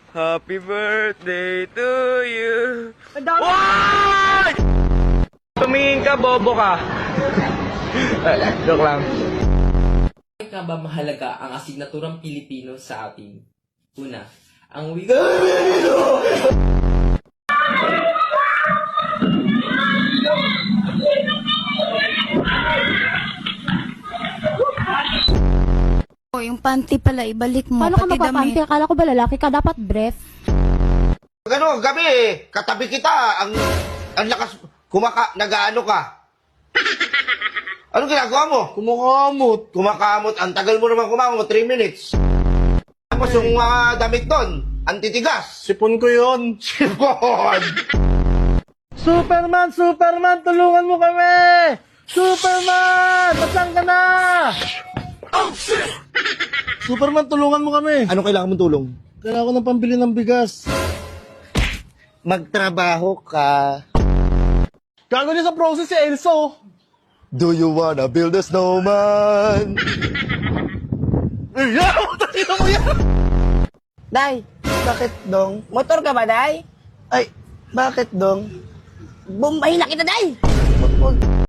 Happy birthday to you. Madami. Why? Tumingin ka, bobo ka. Joke lang. Bakit nga ba mahalaga ang asignaturang Pilipino sa atin? Una, ang wika. Oh, yung panty pala, ibalik mo. Paano ka pati magpapanti? damit. Akala ko ba lalaki ka? Dapat breath. Gano, gabi katabi kita, ang lakas, nag-aano ka. Anong ginagawa mo? Kumakamot, ang tagal mo naman kumamot, 3 minutes. Tapos yung mga damit doon, antitigas. Sipon ko yun. Sipon! Superman! Tulungan mo kami! Superman! Saan ka na? Superman, tulungan mo kami. Ano kailangan mong tulong? Kailangan ko ng pambili ng bigas. Magtrabaho ka. Gago niya sa process si Elso. Do you wanna build a snowman? Tino mo yan! Day, bakit dong? Motor ka ba, Day? Ay, bakit dong? Bombahin na kita, Day!